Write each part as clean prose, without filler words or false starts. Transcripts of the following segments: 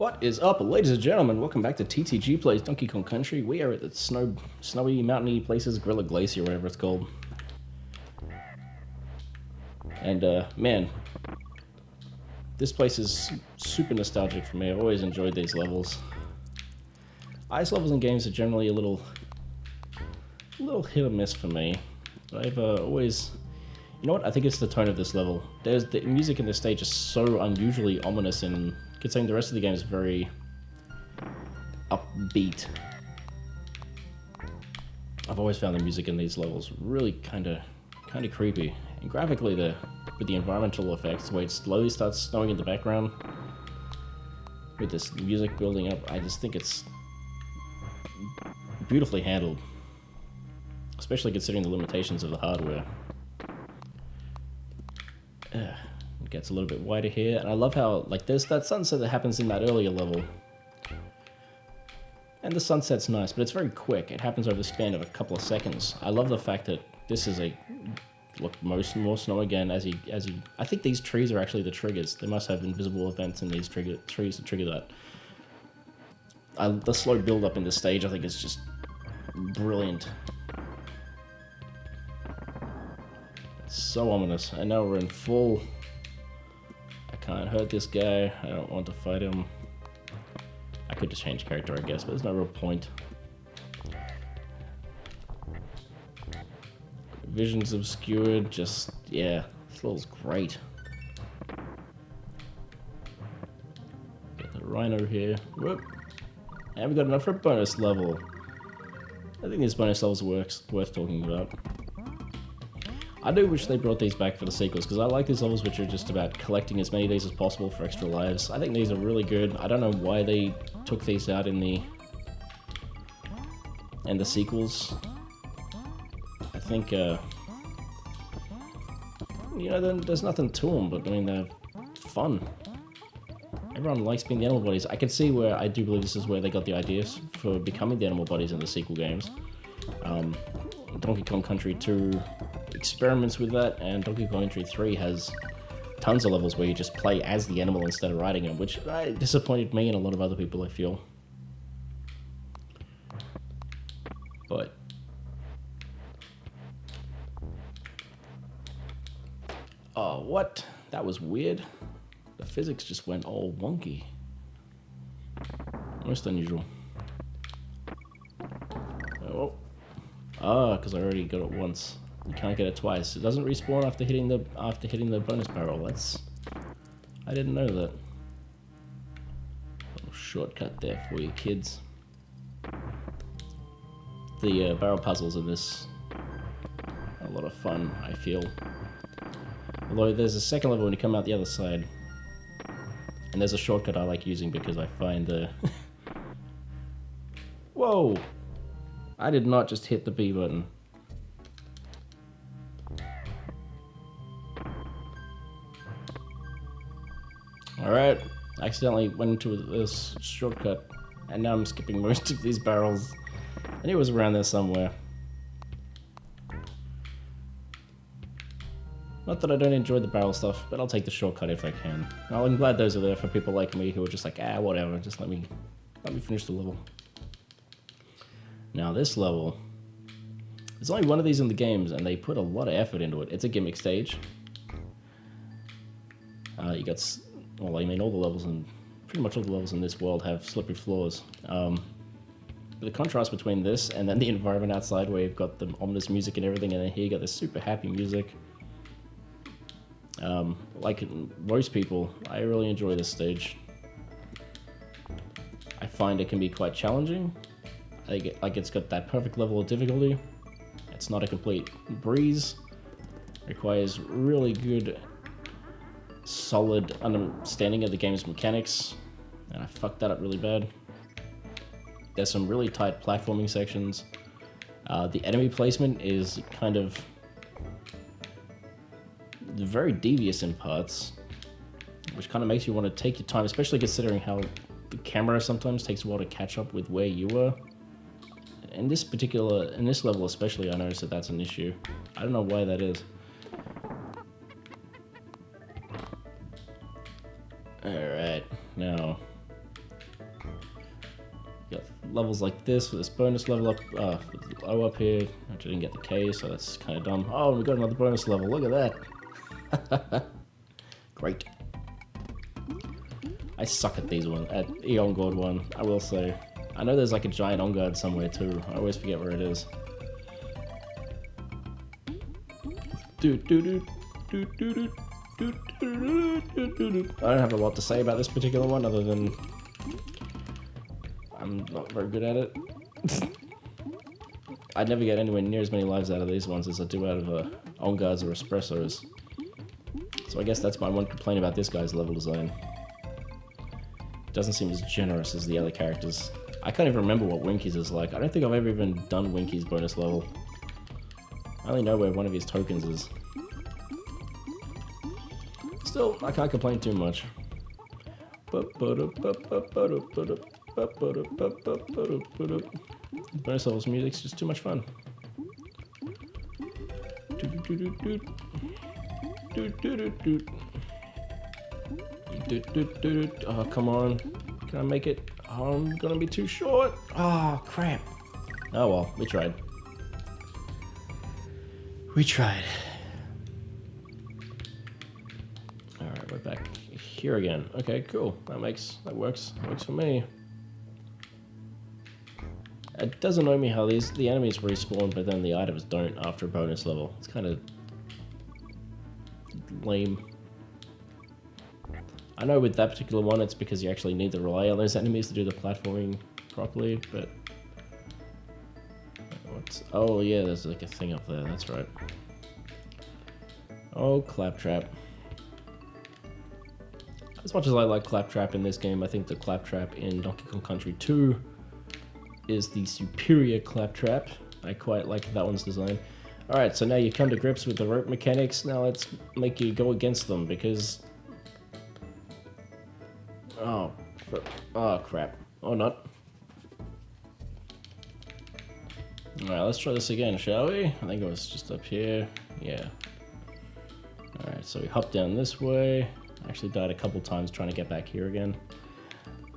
What is up, ladies and gentlemen? Welcome back to TTG Plays Donkey Kong Country. We are at the snowy, mountainy places, Glacier, whatever it's called. And, man, this place is super nostalgic for me. I've always enjoyed these levels. Ice levels in games are generally a little hit or miss for me. I've always... You know what? I think it's the tone of this level. The music in this stage is so unusually ominous, and considering the rest of the game is very upbeat. I've always found the music in these levels really kind of creepy. And graphically, with the environmental effects, the way it slowly starts snowing in the background, with this music building up, I just think it's beautifully handled. Especially considering the limitations of the hardware. It gets a little bit wider here, and I love how, like, there's that sunset that happens in that earlier level. And the sunset's nice, but it's very quick. It happens over the span of a couple of seconds. I love the fact that this is more snow again as I think these trees are actually the triggers. They must have invisible events in these trees to trigger that. The slow build up in this stage, I think, is just brilliant. So ominous. And now we're in full... I can't hurt this guy. I don't want to fight him. I could just change character, I guess, but there's no real point. Vision's obscured. Just, yeah. This level's great. Get the rhino here. Whoop. And we got enough for a bonus level. I think this bonus level's worth talking about. I do wish they brought these back for the sequels, because I like these levels which are just about collecting as many of these as possible for extra lives. I think these are really good. I don't know why they took these out in the sequels. I think, you know, there's nothing to them, but I mean, they're fun. Everyone likes being the animal bodies. I can see where I do believe this is where they got the ideas for becoming the animal bodies in the sequel games. Donkey Kong Country 2 experiments with that, and Donkey Kong Country 3 has tons of levels where you just play as the animal instead of riding him, which disappointed me and a lot of other people, I feel. But... oh, what? That was weird. The physics just went all wonky. Most unusual. Oh. Ah, because I already got it once. You can't get it twice. It doesn't respawn after hitting the bonus barrel. I didn't know that. Little shortcut there for you kids. The barrel puzzles in this are a lot of fun, I feel. Although there's a second level when you come out the other side. And there's a shortcut I like using because I find the... Whoa! I did not just hit the B button. Alright, I accidentally went into this shortcut, and now I'm skipping most of these barrels. I knew it was around there somewhere. Not that I don't enjoy the barrel stuff, but I'll take the shortcut if I can. Well, I'm glad those are there for people like me who are just like, whatever, just let me finish the level. Now this level, there's only one of these in the games, and they put a lot of effort into it. It's a gimmick stage. You got, well, I mean, pretty much all the levels in this world have slippery floors. But the contrast between this and then the environment outside, where you've got the ominous music and everything, and then here you got this super happy music. Like most people, I really enjoy this stage. I find it can be quite challenging. Like it's got that perfect level of difficulty. It's not a complete breeze. Requires really good, solid understanding of the game's mechanics. And I fucked that up really bad. There's some really tight platforming sections. The enemy placement is kind of very devious in parts, which kind of makes you want to take your time, especially considering how the camera sometimes takes a while to catch up with where you were. In this level especially, I noticed that that's an issue. I don't know why that is. Alright, now got levels like this with this bonus level up, O up here. I didn't get the K, so that's kind of dumb. Oh, we got another bonus level. Look at that. Great. I suck at these ones, at Eon God 1, I will say. I know there's like a giant on guard somewhere too. I always forget where it is. I don't have a lot to say about this particular one other than I'm not very good at it. I'd never get anywhere near as many lives out of these ones as I do out of on guards or espressos. So I guess that's my one complaint about this guy's level design. It doesn't seem as generous as the other characters. I can't even remember what Winky's is like. I don't think I've ever even done Winky's bonus level. I only know where one of his tokens is. Still, I can't complain too much. Bonus levels music's just too much fun. Oh, come on. Can I make it? Oh, I'm gonna be too short. Oh, crap. Oh well, we tried. We tried. Alright, we're back here again. Okay, cool. That works. That works for me. It does annoy me how the enemies respawn, but then the items don't after a bonus level. It's kind of lame. I know with that particular one, it's because you actually need to rely on those enemies to do the platforming properly, but... Oh yeah, there's like a thing up there, that's right. Oh, Claptrap. As much as I like Claptrap in this game, I think the Claptrap in Donkey Kong Country 2 is the superior Claptrap. I quite like that one's design. Alright, so now you come to grips with the rope mechanics, now let's make you go against them, because... Oh crap. Or not. Alright, let's try this again, shall we? I think it was just up here. Yeah. Alright, so we hop down this way. Actually died a couple times trying to get back here again.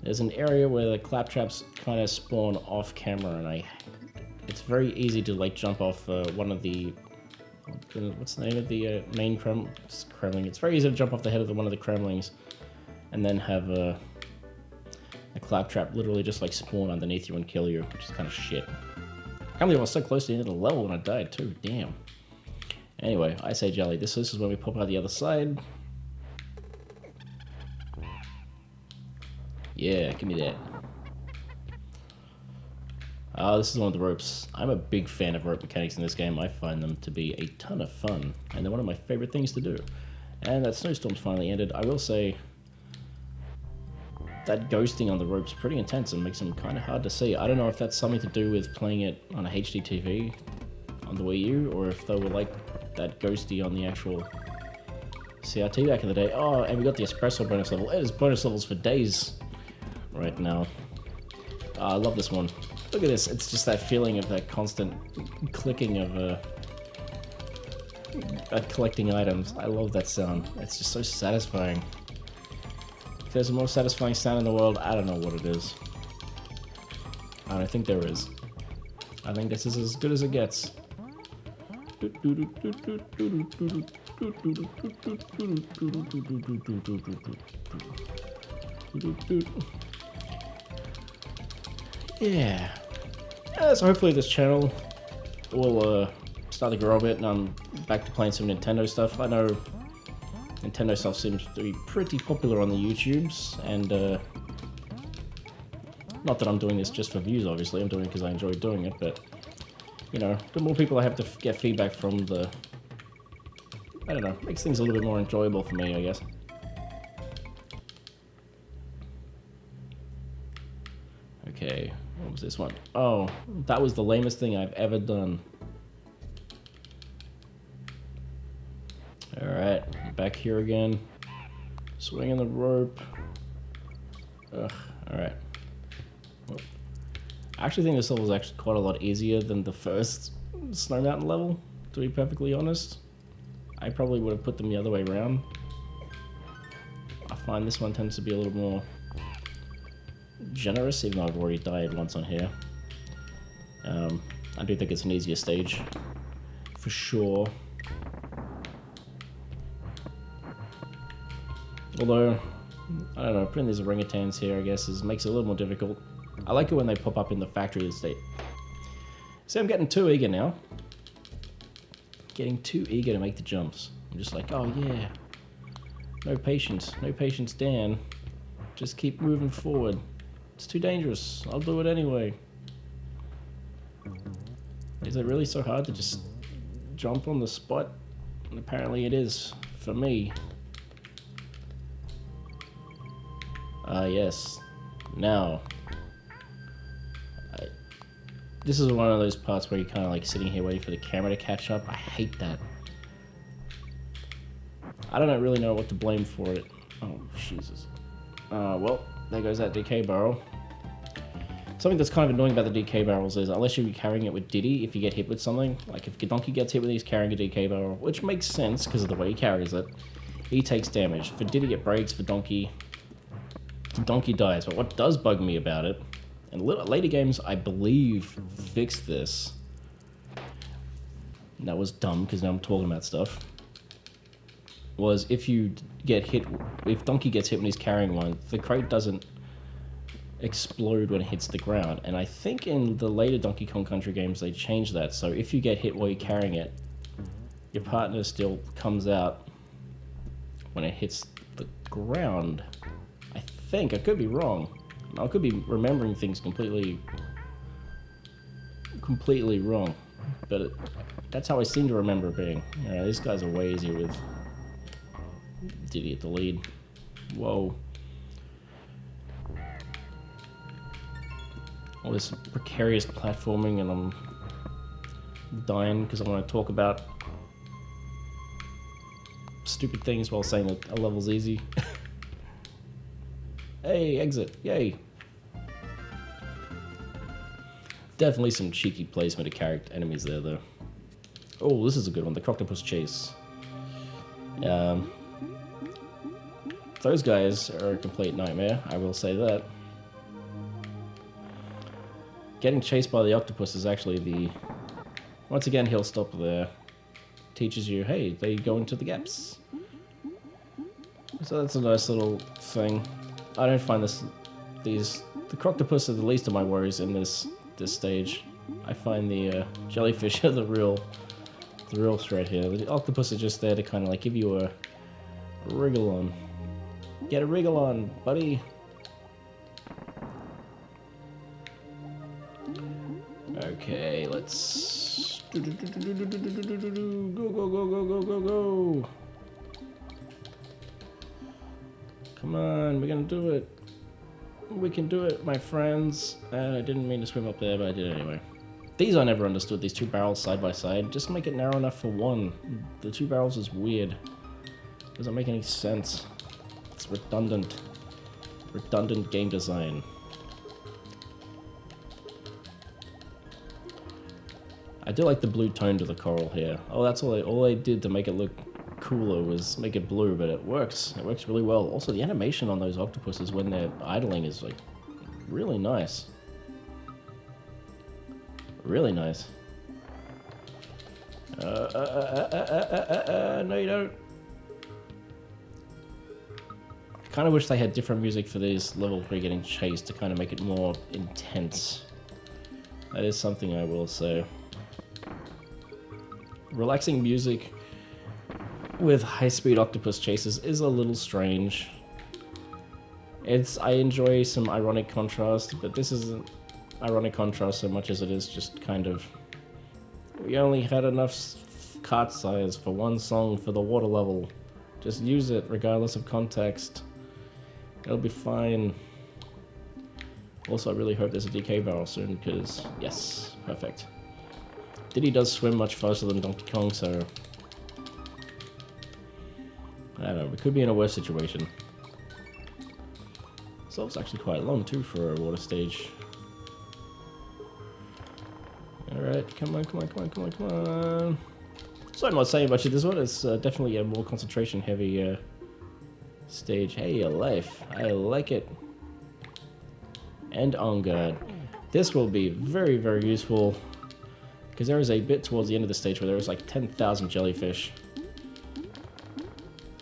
There's an area where the claptraps kind of spawn off camera, and it's very easy to like jump off one of the... What's the name of the main Kremling? It's very easy to jump off the head of one of the Kremlings and then have a claptrap literally just like spawn underneath you and kill you, which is kind of shit. I can't believe I was so close to the end of the level when I died too, damn. Anyway, I say jelly. This is when we pop out the other side. Yeah, give me that. This is one of the ropes. I'm a big fan of rope mechanics in this game. I find them to be a ton of fun, and they're one of my favorite things to do. And that snowstorm's finally ended. I will say that ghosting on the rope's pretty intense and makes them kind of hard to see. I don't know if that's something to do with playing it on a HD TV on the Wii U, or if they were like that ghosty on the actual CRT back in the day. Oh, and we got the espresso bonus level. There's bonus levels for days right now. I love this one. Look at this. It's just that feeling of that constant clicking of collecting items. I love that sound. It's just so satisfying. If there's a more satisfying sound in the world, I don't know what it is. I don't think there is. I think this is as good as it gets. Yeah. So hopefully this channel will start to grow a bit, and I'm back to playing some Nintendo stuff. I know Nintendo stuff seems to be pretty popular on the YouTubes, and not that I'm doing this just for views, obviously. I'm doing it because I enjoy doing it, but you know, the more people I have to get feedback from, the I don't know, makes things a little bit more enjoyable for me, I guess. Okay, what was this one? Oh, that was the lamest thing I've ever done. Alright, back here again. Swinging the rope. Ugh, alright. Well, I actually think this level is actually quite a lot easier than the first Snow Mountain level, to be perfectly honest. I probably would have put them the other way around. I find this one tends to be a little more generous, even though I've already died once on here. I do think it's an easier stage, for sure. Although, I don't know, putting these orangutans here, I guess, makes it a little more difficult. I like it when they pop up in the factory estate. See, I'm getting too eager now. Getting too eager to make the jumps. I'm just like, oh yeah. No patience, Dan. Just keep moving forward. It's too dangerous. I'll do it anyway. Is it really so hard to just jump on the spot? And apparently it is, for me. Yes. Now. This is one of those parts where you're kind of like sitting here waiting for the camera to catch up. I hate that. I don't really know what to blame for it. Oh, Jesus. Well, there goes that DK barrel. Something that's kind of annoying about the DK barrels is, unless you're carrying it with Diddy, if you get hit with something, like if Donkey gets hit with he's carrying a DK barrel, which makes sense because of the way he carries it, he takes damage. For Diddy it breaks, for Donkey dies. But what does bug me about it, and later games I believe fixed this, and that was dumb because now I'm talking about stuff, was if you get hit, if Donkey gets hit when he's carrying one, the crate doesn't explode when it hits the ground. And I think in the later Donkey Kong Country games they changed that, so if you get hit while you're carrying it, your partner still comes out when it hits the ground. I think, I could be wrong. I could be remembering things completely wrong, but that's how I seem to remember it being. Yeah, these guys are way easier with Diddy at the lead. Whoa. All this precarious platforming, and I'm dying because I want to talk about stupid things while saying that a level's easy. Hey, exit. Yay. Definitely some cheeky placement of character enemies there, though. Oh, this is a good one. The Croctopus Chase. Those guys are a complete nightmare, I will say that. Getting chased by the octopus is actually the... Once again, he'll stop there. Teaches you, hey, they go into the gaps. So that's a nice little thing. I don't find the Croctopus are the least of my worries in this stage. I find the jellyfish are the real threat here. The octopus are just there to kind of like give you a wriggle on. Get a wriggle on, buddy. Okay, let's go, go, go, go, go, go, go. Come on, we're gonna do it. We can do it, my friends. I didn't mean to swim up there, but I did anyway. These I never understood, these two barrels side by side. Just make it narrow enough for one. The two barrels is weird. Doesn't make any sense. It's redundant. Redundant game design. I do like the blue tone to the coral here. Oh, that's all they did to make it look cooler was make it blue, but it works. It works really well. Also, the animation on those octopuses when they're idling is like really nice. Really nice. No, you don't. I kind of wish they had different music for these levels where you're getting chased to kind of make it more intense. That is something I will say. Relaxing music with high-speed octopus chases is a little strange. I enjoy some ironic contrast, but this isn't ironic contrast so much as it is just kind of... We only had enough cart size for one song for the water level. Just use it regardless of context. It'll be fine. Also, I really hope there's a DK barrel soon, because, yes, perfect. Diddy does swim much faster than Donkey Kong, so... I don't know, we could be in a worse situation. This level's actually quite long, too, for a water stage. Alright, come on, come on, come on, come on, come on. So I'm not saying much of this one, it's definitely a more concentration-heavy stage. Hey, a life. I like it. and On Guard. This will be very, very useful, because there is a bit towards the end of the stage where there is like 10,000 jellyfish,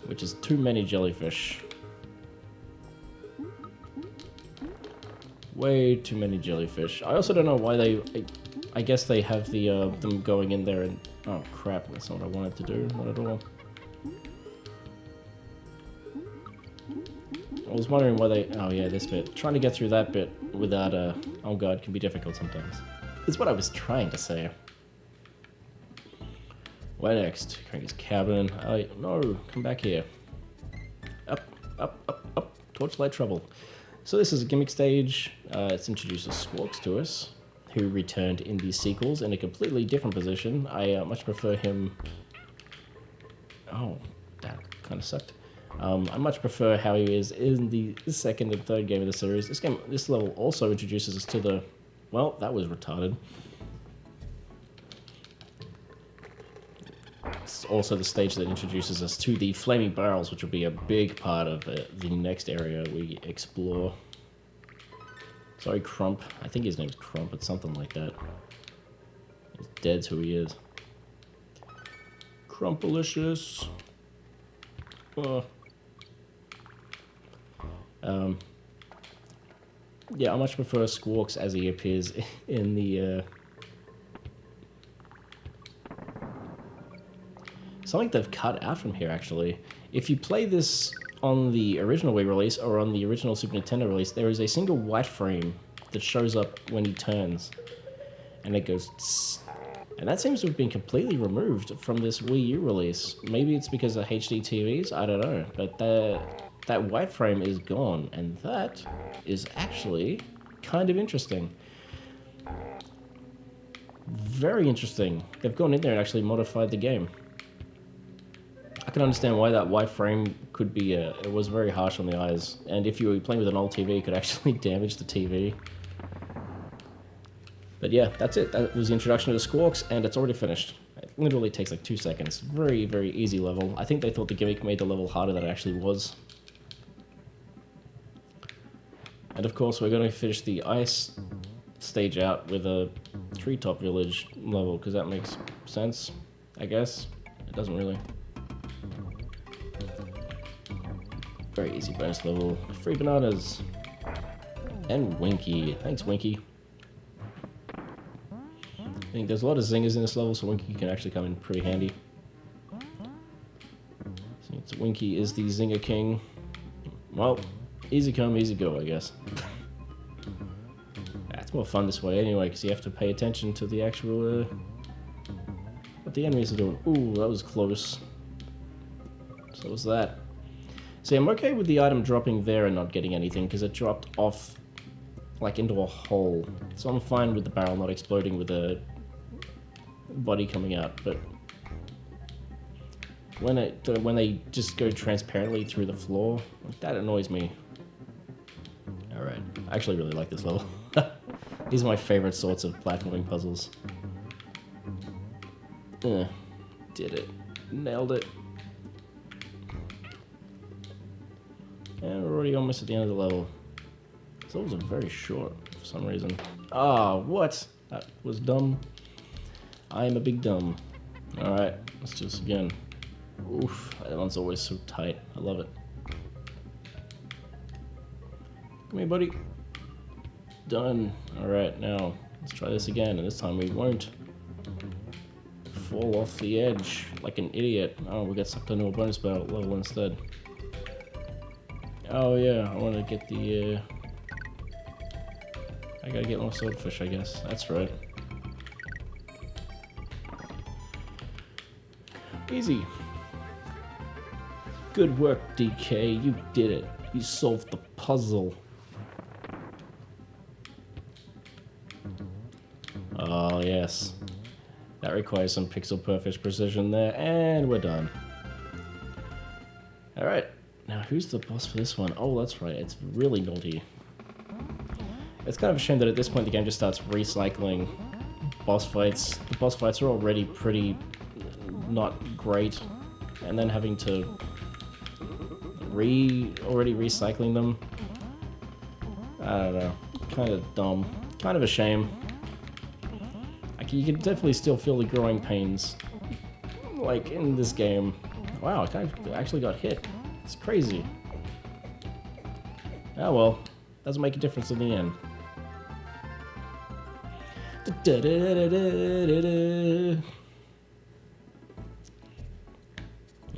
which is too many jellyfish. Way too many jellyfish. I also don't know why they... I guess they have the them going in there and... Oh crap, that's not what I wanted to do, not at all. I was wondering why they... Oh yeah, this bit. Trying to get through that bit without Oh god, can be difficult sometimes. That's what I was trying to say. Where next? Crank his cabin. No, come back here. Up, up, up, up. Torchlight trouble. So this is a gimmick stage. It's introduces Squawks to us, who returned in these sequels in a completely different position. I much prefer him... Oh, that kind of sucked. I much prefer how he is in the second and third game of the series. This level also introduces us to the... Well, that was retarded. It's also the stage that introduces us to the flaming barrels, which will be a big part of the next area we explore. Sorry, Crump. I think his name's Crump. It's something like that. He's dead's who he is. Crumpalicious. Yeah, I much prefer Squawks as he appears in the... Something they've cut out from here, actually. If you play this on the original Wii release or on the original Super Nintendo release, there is a single white frame that shows up when he turns. And it goes tss. And that seems to have been completely removed from this Wii U release. Maybe it's because of HD TVs, I don't know. But that white frame is gone, and that is actually kind of interesting. Very interesting. They've gone in there and actually modified the game. I can understand why that white frame could be, it was very harsh on the eyes, and if you were playing with an old TV, it could actually damage the TV. But yeah, that's it. That was the introduction to the Squawks, and it's already finished. It literally takes like 2 seconds. Very, very easy level. I think they thought the gimmick made the level harder than it actually was. And of course, we're going to finish the ice stage out with a treetop village level, because that makes sense, I guess. It doesn't really. Very easy bonus level. Free bananas. And Winky. Thanks, Winky. I think there's a lot of zingers in this level, so Winky can actually come in pretty handy. Since Winky is the zinger king. Well, easy come, easy go, I guess. It's more fun this way anyway, because you have to pay attention to the actual, what the enemies are doing. Ooh, that was close. So was that. See, I'm okay with the item dropping there and not getting anything, because it dropped off, like, into a hole. So I'm fine with the barrel not exploding with a body coming out, but when they just go transparently through the floor, that annoys me. Alright, I actually really like this level. These are my favorite sorts of platforming puzzles. Did it. Nailed it. And we're already almost at the end of the level. These levels are very short for some reason. Ah, what? That was dumb. I am a big dumb. Alright, let's do this again. Oof, that one's always so tight. I love it. Come here, buddy. Done. Alright, now let's try this again, and this time we won't fall off the edge like an idiot. Oh, we got sucked into a bonus level instead. Oh yeah, I want to get the, I gotta get more swordfish, I guess. That's right. Easy. Good work, DK. You did it. You solved the puzzle. Oh, yes. That requires some pixel perfect precision there, and we're done. Alright. Now, who's the boss for this one? Oh, that's right. It's really naughty. It's kind of a shame that at this point the game just starts recycling boss fights. The boss fights are already pretty not great, and then having to already recycling them. I don't know. kind of dumb. Kind of a shame. Like, you can definitely still feel the growing pains, like, in this game. Wow, I actually got hit. It's crazy. Oh well, doesn't make a difference in the end.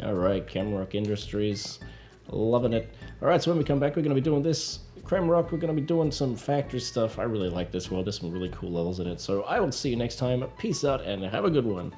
Alright, Camrock Industries. Loving it. Alright, so when we come back, we're going to be doing this. Camrock, we're going to be doing some factory stuff. I really like this world. There's some really cool levels in it. So I will see you next time. Peace out and have a good one.